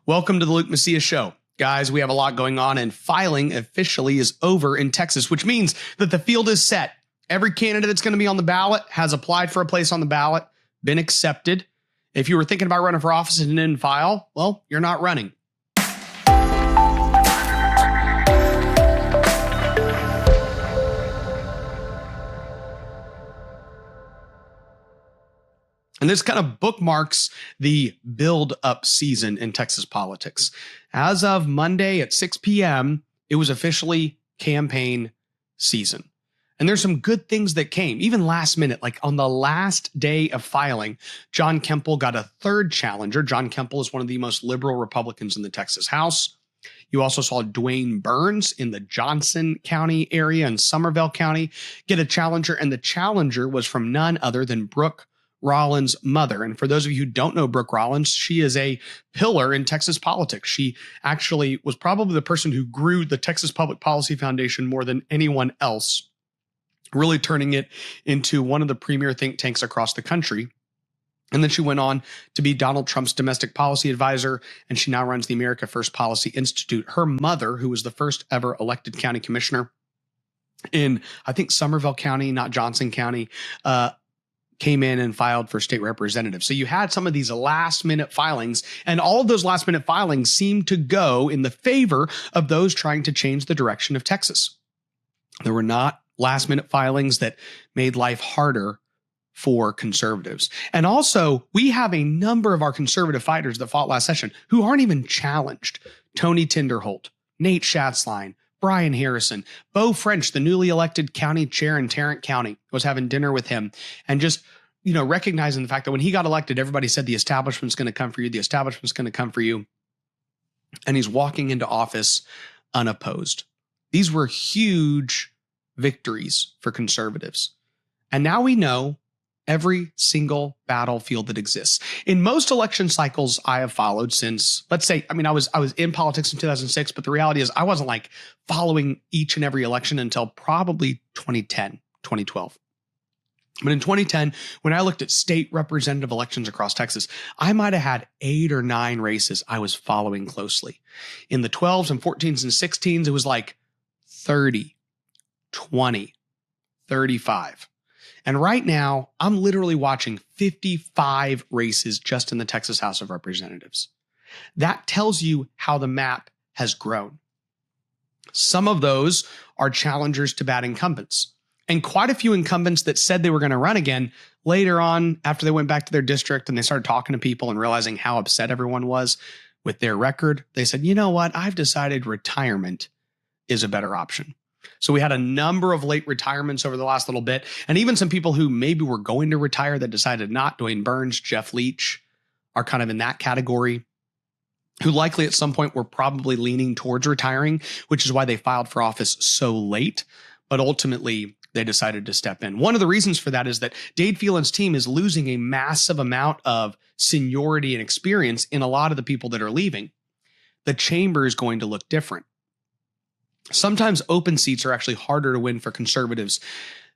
Welcome to the Luke Macias Show. Guys, we have a lot going on and filing officially is over in Texas, which means that the field is set. Every candidate that's going to be on the ballot has applied for a place on the ballot, been accepted. If you were thinking about running for office and didn't file, well, you're not running. And this kind of bookmarks the build-up season in Texas politics. As of Monday at 6 p.m., it was officially campaign season. And there's some good things that came, even last minute, like on the last day of filing, John Kempel got a third challenger. John Kempel is one of the most liberal Republicans in the Texas House. You also saw Dwayne Burns in the Johnson County area and Somervell County get a challenger, and the challenger was from none other than Brooke Rollins' mother. And for those of you who don't know Brooke Rollins, she is a pillar in Texas politics. She actually was probably the person who grew the Texas Public Policy Foundation more than anyone else, really turning it into one of the premier think tanks across the country. And then she went on to be Donald Trump's domestic policy advisor, and she now runs the America First Policy Institute. Her mother, who was the first ever elected county commissioner in, I think, Somervell County, not Johnson County, came in and filed for state representative. So you had some of these last minute filings, and all of those last minute filings seemed to go in the favor of those trying to change the direction of Texas. There were not last minute filings that made life harder for conservatives. And also, we have a number of our conservative fighters that fought last session who aren't even challenged. Tony Tinderholt, Nate Schatzline, Brian Harrison, Beau French, the newly elected county chair in Tarrant County, was having dinner with him and just, recognizing the fact that when he got elected, everybody said the establishment's going to come for you. The establishment's going to come for you. And he's walking into office unopposed. These were huge victories for conservatives. And now we know every single battlefield that exists. In most election cycles I have followed since, let's say, I was in politics in 2006, but the reality is I wasn't like following each and every election until probably 2010, 2012. But in 2010, when I looked at state representative elections across Texas, I might have had 8 or 9 races I was following closely. In the 12s and 14s and 16s, it was like 30, 20, 35. And right now, I'm literally watching 55 races just in the Texas House of Representatives. That tells you how the map has grown. Some of those are challengers to bad incumbents. And quite a few incumbents that said they were going to run again later on, after they went back to their district and they started talking to people and realizing how upset everyone was with their record, they said, you know what, I've decided retirement is a better option. So we had a number of late retirements over the last little bit, and even some people who maybe were going to retire that decided not. Dwayne Burns, Jeff Leach are kind of in that category, who likely at some point were probably leaning towards retiring, which is why they filed for office so late. But ultimately, they decided to step in. One of the reasons for that is that Dade Phelan's team is losing a massive amount of seniority and experience in a lot of the people that are leaving. The chamber is going to look different. Sometimes open seats are actually harder to win for conservatives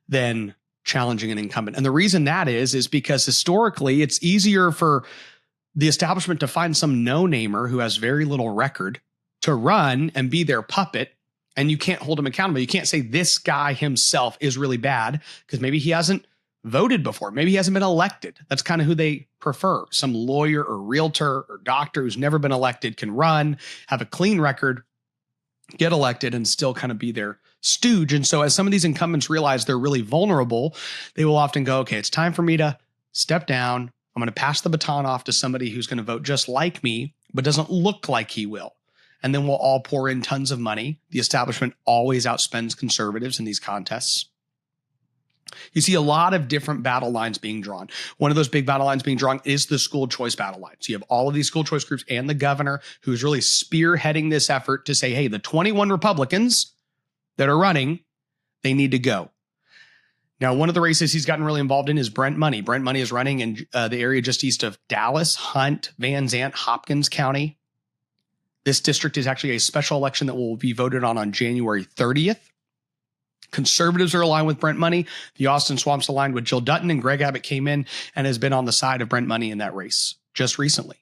than challenging an incumbent. And the reason that is because historically it's easier for the establishment to find some no-namer who has very little record to run and be their puppet, and you can't hold him accountable. You can't say this guy himself is really bad because maybe he hasn't voted before. Maybe he hasn't been elected. That's kind of who they prefer. Some lawyer or realtor or doctor who's never been elected can run, have a clean record, get elected, and still kind of be their stooge. And so as some of these incumbents realize they're really vulnerable, they will often go, okay, it's time for me to step down. I'm going to pass the baton off to somebody who's going to vote just like me, but doesn't look like he will. And then we'll all pour in tons of money. The establishment always outspends conservatives in these contests. You see a lot of different battle lines being drawn. One of those big battle lines being drawn is the school choice battle line. So you have all of these school choice groups and the governor who's really spearheading this effort to say, hey, the 21 Republicans that are running, they need to go. Now, one of the races he's gotten really involved in is Brent Money. Brent Money is running in the area just east of Dallas, Hunt, Van Zant, Hopkins County. This district is actually a special election that will be voted on January 30th. Conservatives are aligned with Brent Money. The Austin Swamps aligned with Jill Dutton, and Greg Abbott came in and has been on the side of Brent Money in that race just recently.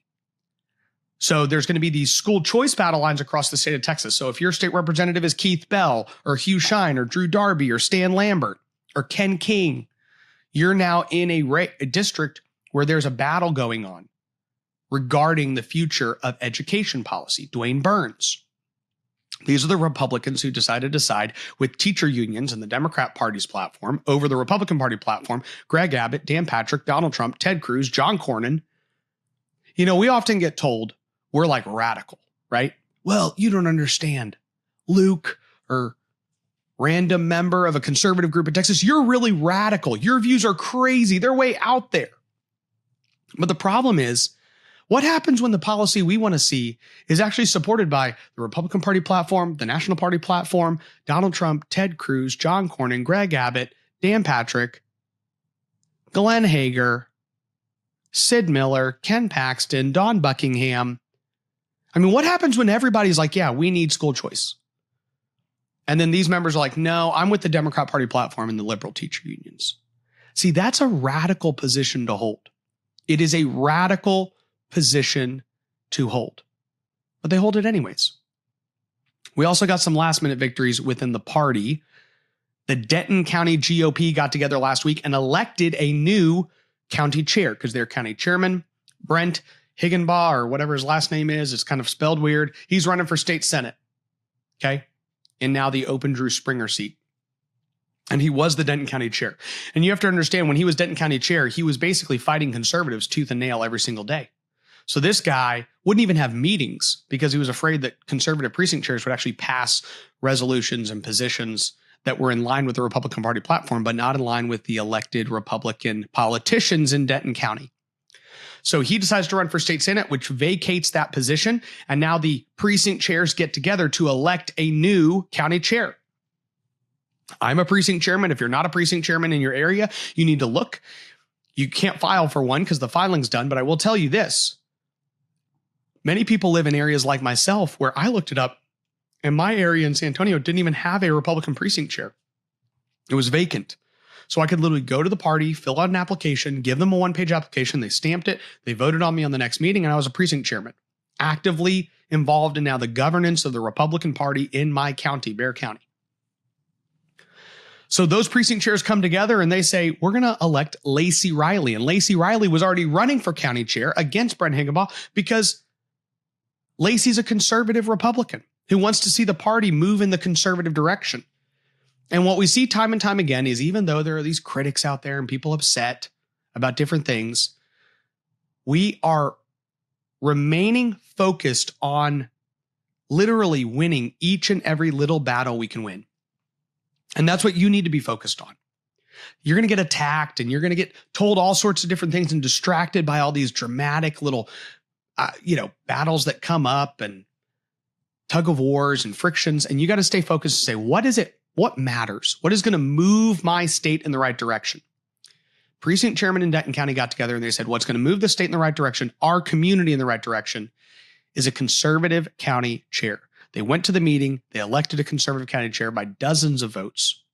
So there's going to be these school choice battle lines across the state of Texas. So if your state representative is Keith Bell or Hugh Shine or Drew Darby or Stan Lambert or Ken King, you're now in a district where there's a battle going on regarding the future of education policy. Dwayne Burns. These are the Republicans who decided to side with teacher unions and the Democrat Party's platform over the Republican Party platform. Greg Abbott, Dan Patrick, Donald Trump, Ted Cruz, John Cornyn. You know, we often get told we're like radical, right? Well, you don't understand. Luke, or random member of a conservative group in Texas, you're really radical. Your views are crazy. They're way out there. But the problem is, what happens when the policy we want to see is actually supported by the Republican Party platform, the National Party platform, Donald Trump, Ted Cruz, John Cornyn, Greg Abbott, Dan Patrick, Glenn Hager, Sid Miller, Ken Paxton, Don Buckingham? I mean, what happens when everybody's like, yeah, we need school choice? And then these members are like, no, I'm with the Democrat Party platform and the liberal teacher unions. See, that's a radical position to hold. It is a radical position to hold, but they hold it anyways. We also got some last minute victories within the party. The Denton County GOP got together last week and elected a new county chair because their county chairman, Brent Higginbaugh, or whatever his last name is, it's kind of spelled weird. He's running for state senate. Okay. And now the open Drew Springer seat. And he was the Denton County chair. And you have to understand, when he was Denton County chair, he was basically fighting conservatives tooth and nail every single day. So this guy wouldn't even have meetings because he was afraid that conservative precinct chairs would actually pass resolutions and positions that were in line with the Republican Party platform, but not in line with the elected Republican politicians in Denton County. So he decides to run for state senate, which vacates that position. And now the precinct chairs get together to elect a new county chair. I'm a precinct chairman. If you're not a precinct chairman in your area, you need to look. You can't file for one because the filing's done. But I will tell you this. Many people live in areas like myself where I looked it up, and my area in San Antonio didn't even have a Republican precinct chair. It was vacant. So I could literally go to the party, fill out an application, give them a one-page application. They stamped it. They voted on me on the next meeting, and I was a precinct chairman, actively involved in now the governance of the Republican Party in my county, Bexar County. So those precinct chairs come together and they say, we're going to elect Lacey Riley. And Lacey Riley was already running for county chair against Brent Higginbaugh because Lacey's a conservative Republican who wants to see the party move in the conservative direction. And what we see time and time again is, even though there are these critics out there and people upset about different things, we are remaining focused on literally winning each and every little battle we can win. And that's what you need to be focused on. You're going to get attacked and you're going to get told all sorts of different things and distracted by all these dramatic little, battles that come up and tug of wars and frictions. And you got to stay focused and say, what is it? What matters? What is going to move my state in the right direction? Precinct chairman in Denton County got together and they said, what's going to move the state in the right direction, our community in the right direction, is a conservative county chair. They went to the meeting. They elected a conservative county chair by dozens of votes.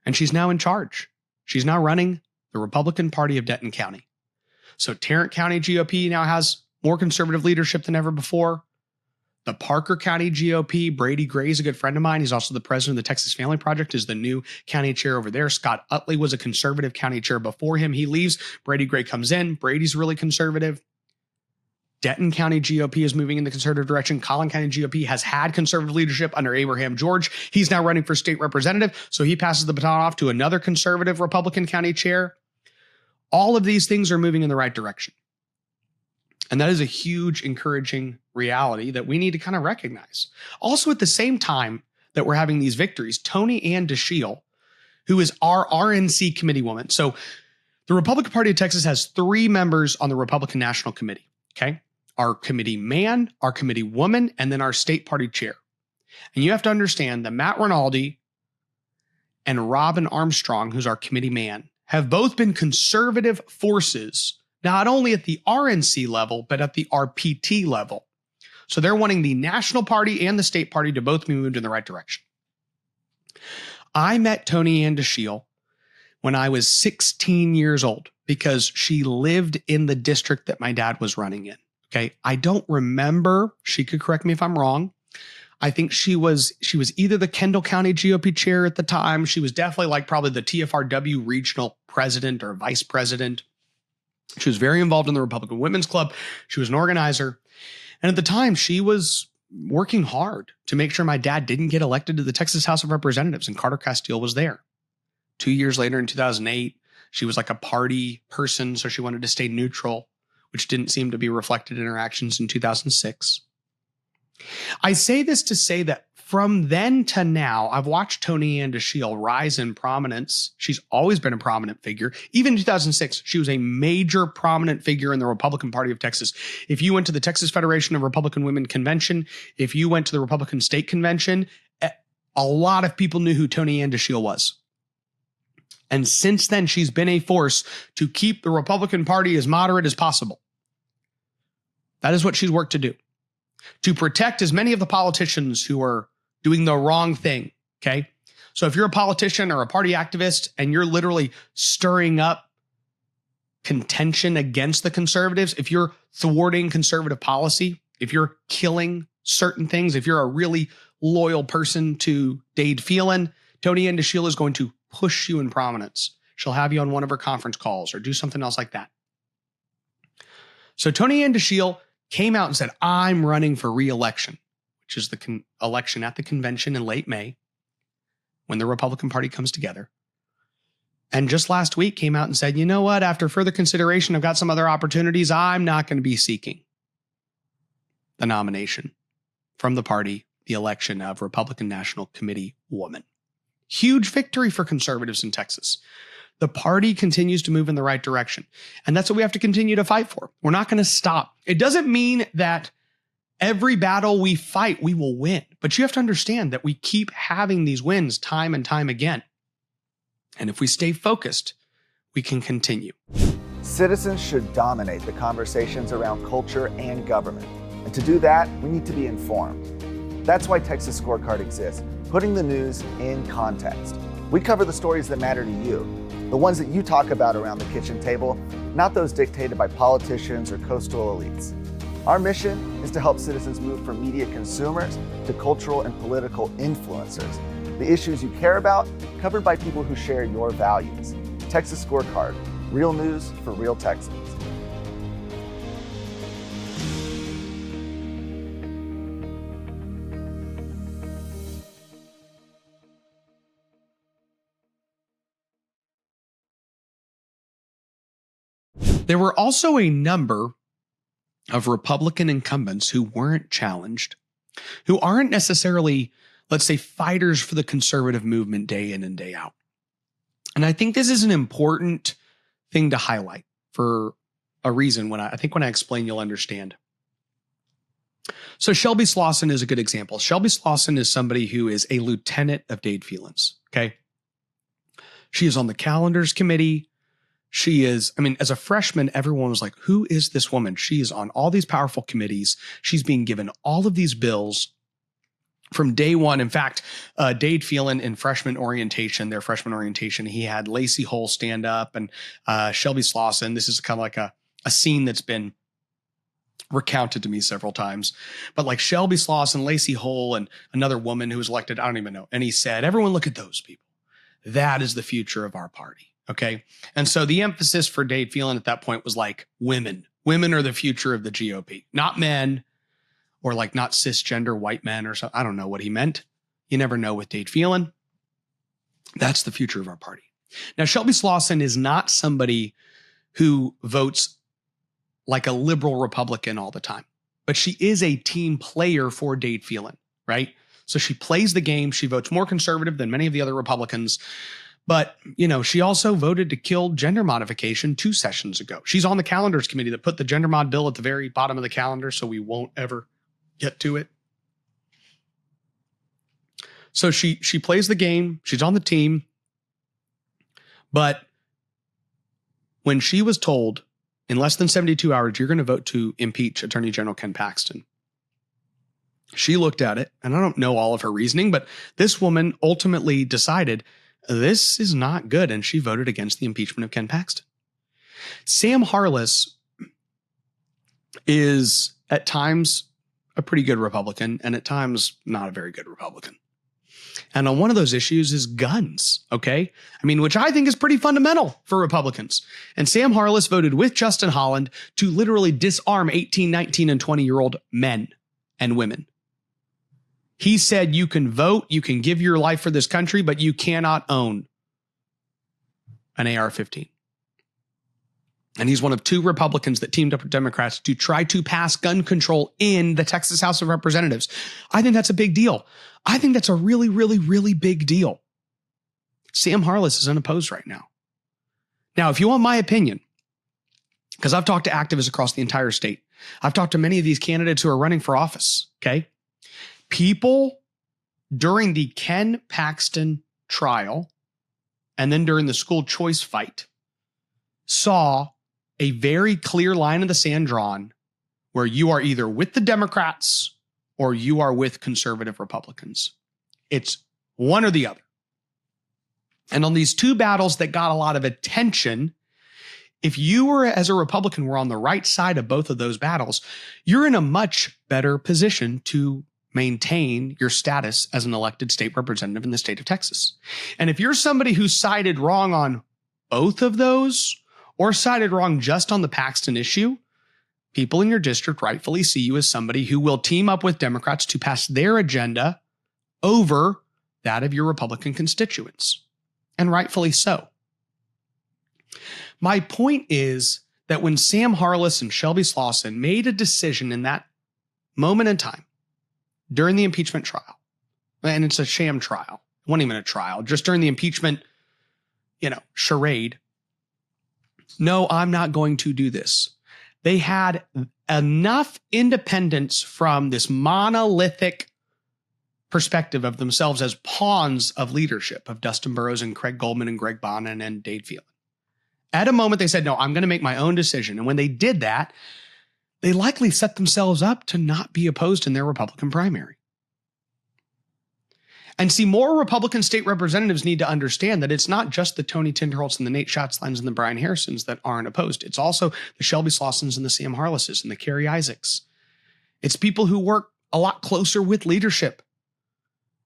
And she's now in charge. She's now running the Republican Party of Denton County. So Tarrant County GOP now has more conservative leadership than ever before. The Parker County GOP, Brady Gray is a good friend of mine. He's also the president of the Texas Family Project, is the new county chair over there. Scott Utley was a conservative county chair before him. He leaves. Brady Gray comes in. Brady's really conservative. Denton County GOP is moving in the conservative direction. Collin County GOP has had conservative leadership under Abraham George. He's now running for state representative, so he passes the baton off to another conservative Republican county chair. All of these things are moving in the right direction. And that is a huge, encouraging reality that we need to kind of recognize. Also, at the same time that we're having these victories, Tony Ann DeShiel, who is our RNC committee woman. So the Republican Party of Texas has 3 members on the Republican National Committee, okay? Our committee man, our committee woman, and then our state party chair. And you have to understand that Matt Rinaldi and Robin Armstrong, who's our committee man, have both been conservative forces, not only at the RNC level, but at the RPT level. So they're wanting the national party and the state party to both be moved in the right direction. I met Tony Ann DeShiel when I was 16 years old because she lived in the district that my dad was running in. Okay. I don't remember. She could correct me if I'm wrong. I think she was either the Kendall County GOP chair at the time. She was definitely like probably the TFRW regional president or vice president. She was very involved in the Republican Women's Club. She was an organizer. And at the time, she was working hard to make sure my dad didn't get elected to the Texas House of Representatives, and Carter Castile was there. 2 years later in 2008, she was like a party person, so she wanted to stay neutral, which didn't seem to be reflected in her actions in 2006. I say this to say that from then to now, I've watched Tony Ann Dashiell rise in prominence. She's always been a prominent figure. Even in 2006, she was a major prominent figure in the Republican Party of Texas. If you went to the Texas Federation of Republican Women Convention, if you went to the Republican State Convention, a lot of people knew who Tony Ann Dashiell was. And since then, she's been a force to keep the Republican Party as moderate as possible. That is what she's worked to do. To protect as many of the politicians who are doing the wrong thing, okay? So if you're a politician or a party activist and you're literally stirring up contention against the conservatives, if you're thwarting conservative policy, if you're killing certain things, if you're a really loyal person to Dade Phelan, Tony Ann Dashiell is going to push you in prominence. She'll have you on one of her conference calls or do something else like that. So Tony Ann Dashiell came out and said, I'm running for re-election, which is the election at the convention in late May when the Republican Party comes together. And just last week came out and said, you know what, after further consideration, I've got some other opportunities. I'm not going to be seeking the nomination from the party, the election of Republican National Committee woman. Huge victory for conservatives in Texas. The party continues to move in the right direction. And that's what we have to continue to fight for. We're not going to stop. It doesn't mean that every battle we fight, we will win. But you have to understand that we keep having these wins time and time again. And if we stay focused, we can continue. Citizens should dominate the conversations around culture and government. And to do that, we need to be informed. That's why Texas Scorecard exists, putting the news in context. We cover the stories that matter to you, the ones that you talk about around the kitchen table, not those dictated by politicians or coastal elites. Our mission is to help citizens move from media consumers to cultural and political influencers. The issues you care about, covered by people who share your values. Texas Scorecard, real news for real Texans. There were also a number of Republican incumbents who weren't challenged, who aren't necessarily, let's say, fighters for the conservative movement day in and day out. And I think this is an important thing to highlight for a reason. When I explain, you'll understand. So Shelby Slauson is a good example. Shelby Slauson is somebody who is a lieutenant of Dade Phelan's, okay? She is on the calendars committee. She is, as a freshman, everyone was like, who is this woman? She is on all these powerful committees. She's being given all of these bills from day one. In fact, Dade Phelan in their freshman orientation, he had Lacey Hull stand up and Shelby Slauson. This is kind of like a scene that's been recounted to me several times. But like Shelby Slauson, Lacey Hull, and another woman who was elected, I don't even know. And he said, everyone look at those people. That is the future of our party. Okay. And so the emphasis for Dade Phelan at that point was like women. Women are the future of the GOP, not men, or like not cisgender white men or something. I don't know what he meant. You never know with Dade Phelan. That's the future of our party. Now, Shelby Slauson is not somebody who votes like a liberal Republican all the time, but she is a team player for Dade Phelan, right? So she plays the game. She votes more conservative than many of the other Republicans. But, she also voted to kill gender modification 2 sessions ago. She's on the calendars committee that put the gender mod bill at the very bottom of the calendar, so we won't ever get to it. So she plays the game. She's on the team. But when she was told in less than 72 hours, you're going to vote to impeach Attorney General Ken Paxton, she looked at it, and I don't know all of her reasoning, but this woman ultimately decided this is not good, and she voted against the impeachment of Ken Paxton. Sam Harless is at times a pretty good Republican and at times not a very good Republican. And on one of those issues is guns, okay? I mean, which I think is pretty fundamental for Republicans. And Sam Harless voted with Justin Holland to literally disarm 18, 19, and 20-year-old men and women. He said you can vote, you can give your life for this country, but you cannot own an AR-15. And he's one of two Republicans that teamed up with Democrats to try to pass gun control in the Texas House of Representatives. I think that's a big deal. I think that's a really, really, really big deal. Sam Harless is unopposed right now. Now, if you want my opinion, because I've talked to activists across the entire state, I've talked to many of these candidates who are running for office, okay? People during the Ken Paxton trial and then during the school choice fight saw a very clear line in the sand drawn where you are either with the Democrats or you are with conservative Republicans. It's one or the other. And on these two battles that got a lot of attention, if you were, as a Republican, were on the right side of both of those battles, you're in a much better position to maintain your status as an elected state representative in the state of Texas. And if you're somebody who sided wrong on both of those, or sided wrong just on the Paxton issue, people in your district rightfully see you as somebody who will team up with Democrats to pass their agenda over that of your Republican constituents. And rightfully so. My point is that when Sam Harless and Shelby Slauson made a decision in that moment in time during the impeachment trial, and it's a sham trial, it wasn't even a trial, just during the impeachment, charade, no, I'm not going to do this. They had enough independence from this monolithic perspective of themselves as pawns of leadership of Dustin Burrows and Craig Goldman and Greg Bonin and Dade Phelan. At a moment, they said, no, I'm going to make my own decision. And when they did that, they likely set themselves up to not be opposed in their Republican primary. And see, more Republican state representatives need to understand that it's not just the Tony Tinderholtz and the Nate Schatzlines and the Brian Harrisons that aren't opposed. It's also the Shelby Slausons and the Sam Harlesses and the Kerry Isaacs. It's people who work a lot closer with leadership.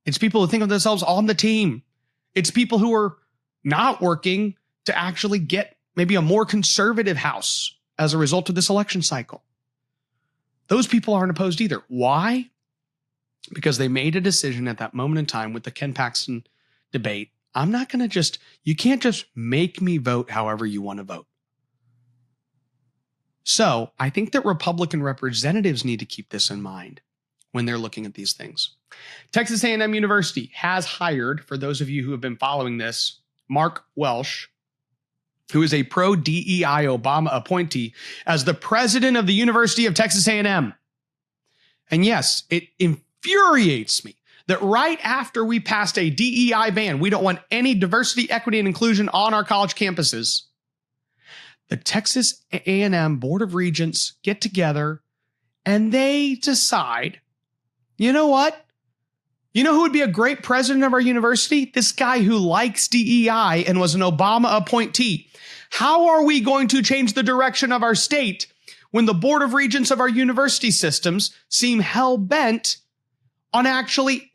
It's people who think of themselves on the team. It's people who are not working to actually get maybe a more conservative House as a result of this election cycle. Those people aren't opposed either. Why? Because they made a decision at that moment in time with the Ken Paxton debate. I'm not going to you can't just make me vote however you want to vote. So I think that Republican representatives need to keep this in mind when they're looking at these things. Texas A&M University has hired, for those of you who have been following this, Mark Welsh, who is a pro-DEI Obama appointee, as the president of the University of Texas A&M. And yes, it infuriates me that right after we passed a DEI ban, we don't want any diversity, equity, and inclusion on our college campuses, the Texas A&M Board of Regents get together and they decide, you know what? You know who would be a great president of our university? This guy who likes DEI and was an Obama appointee. How are we going to change the direction of our state when the Board of Regents of our university systems seem hell-bent on actually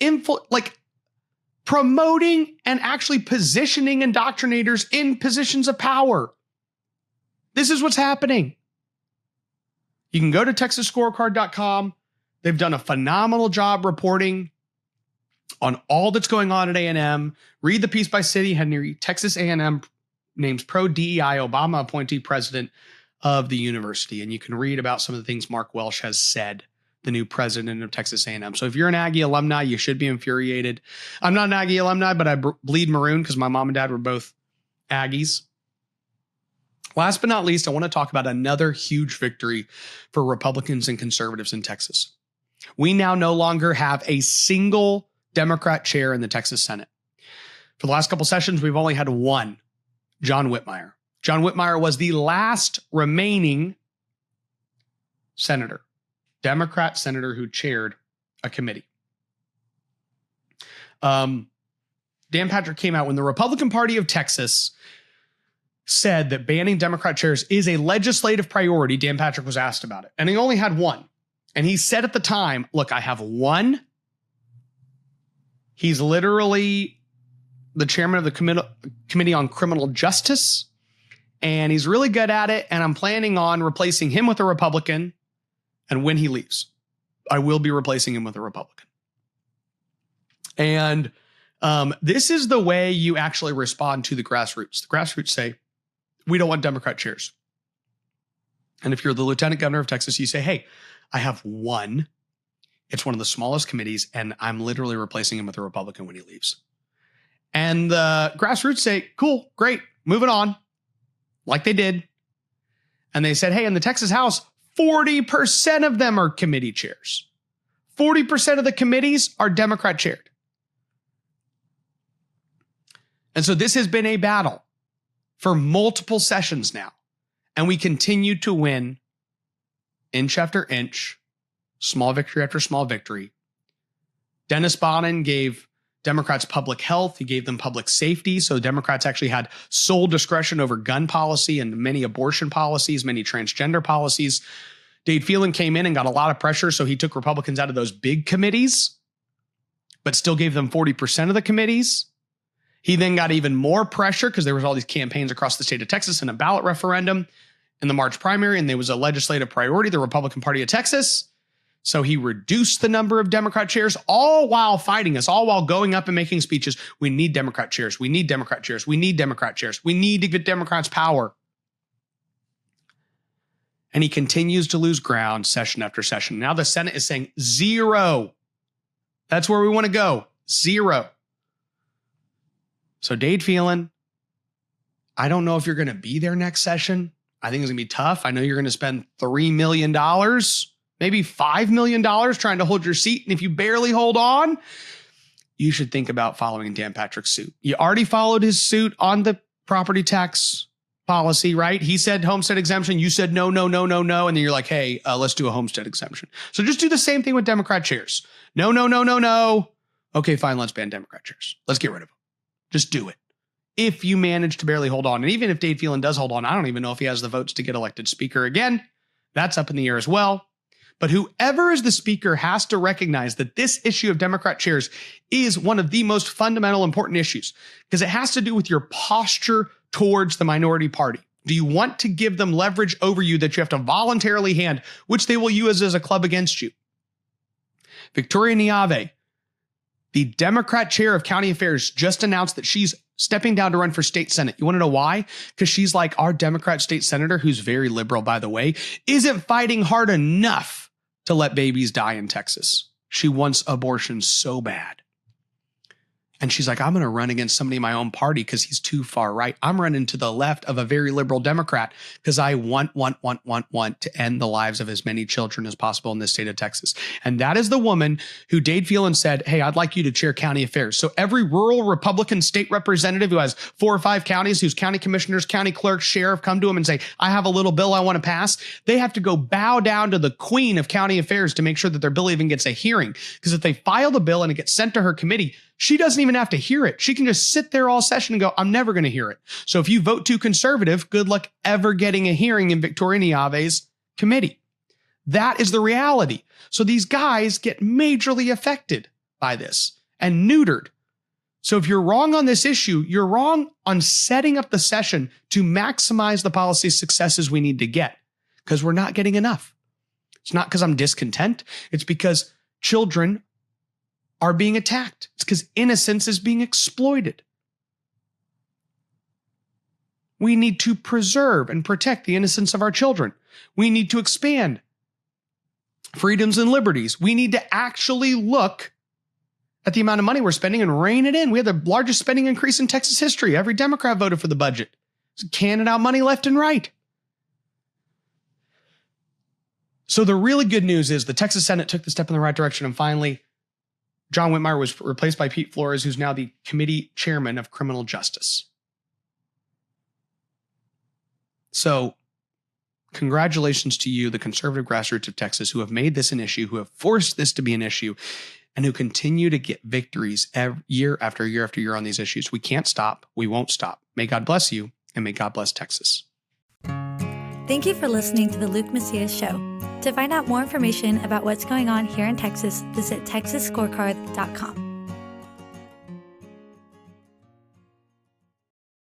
promoting and actually positioning indoctrinators in positions of power? This is what's happening. You can go to TexasScorecard.com. They've done a phenomenal job reporting on all that's going on at A&M. Read the piece by City Henry. Texas A&M names pro-DEI Obama appointee president of the university. And you can read about some of the things Mark Welsh has said, the new president of Texas A&M. So if you're an Aggie alumni, you should be infuriated. I'm not an Aggie alumni, but I bleed maroon because my mom and dad were both Aggies. Last but not least, I want to talk about another huge victory for Republicans and conservatives in Texas. We now no longer have a single Democrat chair in the Texas Senate. For the last couple sessions, we've only had one, John Whitmire. John Whitmire was the last remaining senator, Democrat senator who chaired a committee. Dan Patrick came out when the Republican Party of Texas said that banning Democrat chairs is a legislative priority, Dan Patrick was asked about it. And he only had one. And he said at the time, look, I have one. He's literally the chairman of the Committee on Criminal Justice. And he's really good at it. And I'm planning on replacing him with a Republican. And when he leaves, I will be replacing him with a Republican. And this is the way you actually respond to the grassroots. The grassroots say, we don't want Democrat chairs. And if you're the lieutenant governor of Texas, you say, hey, I have one. It's one of the smallest committees, and I'm literally replacing him with a Republican when he leaves. And the grassroots say, cool, great, moving on, like they did. And they said, hey, in the Texas House, 40% of them are committee chairs. 40% of the committees are Democrat chaired. And so this has been a battle for multiple sessions now. And we continue to win inch after inch, small victory after small victory. Dennis Bonnen gave Democrats public health. He gave them public safety. So Democrats actually had sole discretion over gun policy and many abortion policies, many transgender policies. Dade Phelan came in and got a lot of pressure. So he took Republicans out of those big committees, but still gave them 40% of the committees. He then got even more pressure because there was all these campaigns across the state of Texas and a ballot referendum in the March primary, and there was a legislative priority, the Republican Party of Texas. So he reduced the number of Democrat chairs, all while fighting us, all while going up and making speeches. We need Democrat chairs. We need Democrat chairs. We need Democrat chairs. We need to get Democrats power. And he continues to lose ground session after session. Now the Senate is saying 0. That's where we want to go. 0. So Dade Phelan, I don't know if you're going to be there next session. I think it's going to be tough. I know you're going to spend $3 million, maybe $5 million trying to hold your seat. And if you barely hold on, you should think about following Dan Patrick's suit. You already followed his suit on the property tax policy, right? He said homestead exemption. You said no. And then you're like, hey, let's do a homestead exemption. So just do the same thing with Democrat chairs. No. Okay, fine. Let's ban Democrat chairs. Let's get rid of them. Just do it. If you manage to barely hold on. And even if Dade Phelan does hold on, I don't even know if he has the votes to get elected speaker again. That's up in the air as well. But whoever is the speaker has to recognize that this issue of Democrat chairs is one of the most fundamental important issues because it has to do with your posture towards the minority party. Do you want to give them leverage over you that you have to voluntarily hand, which they will use as a club against you? Victoria Niave, the Democrat chair of county affairs, just announced that she's stepping down to run for state senate. You want to know why? Because she's like, our Democrat state senator, who's very liberal, by the way, isn't fighting hard enough to let babies die in Texas. She wants abortion so bad. And she's like, I'm going to run against somebody in my own party because he's too far right. I'm running to the left of a very liberal Democrat because I want to end the lives of as many children as possible in this state of Texas. And that is the woman who Dade Phelan said, hey, I'd like you to chair county affairs. So every rural Republican state representative who has 4 or 5 counties, whose county commissioners, county clerks, sheriff come to him and say, I have a little bill I want to pass. They have to go bow down to the queen of county affairs to make sure that their bill even gets a hearing. Because if they file the bill and it gets sent to her committee, she doesn't even have to hear it. She can just sit there all session and go, I'm never going to hear it. So if you vote too conservative, good luck ever getting a hearing in Victoria Niave's committee. That is the reality. So these guys get majorly affected by this and neutered. So if you're wrong on this issue, you're wrong on setting up the session to maximize the policy successes we need to get because we're not getting enough. It's not because I'm discontent. It's because children are being attacked. It's because innocence is being exploited. We need to preserve and protect the innocence of our children. We need to expand freedoms and liberties. We need to actually look at the amount of money we're spending and rein it in. We had the largest spending increase in Texas history. Every Democrat voted for the budget. It's canning out money left and right. So the really good news is the Texas Senate took the step in the right direction, and finally, John Whitmire was replaced by Pete Flores, who's now the committee chairman of criminal justice. So congratulations to you, the conservative grassroots of Texas, who have made this an issue, who have forced this to be an issue, and who continue to get victories year after year after year on these issues. We can't stop. We won't stop. May God bless you, and may God bless Texas. Thank you for listening to the Luke Macias Show. To find out more information about what's going on here in Texas, visit texasscorecard.com.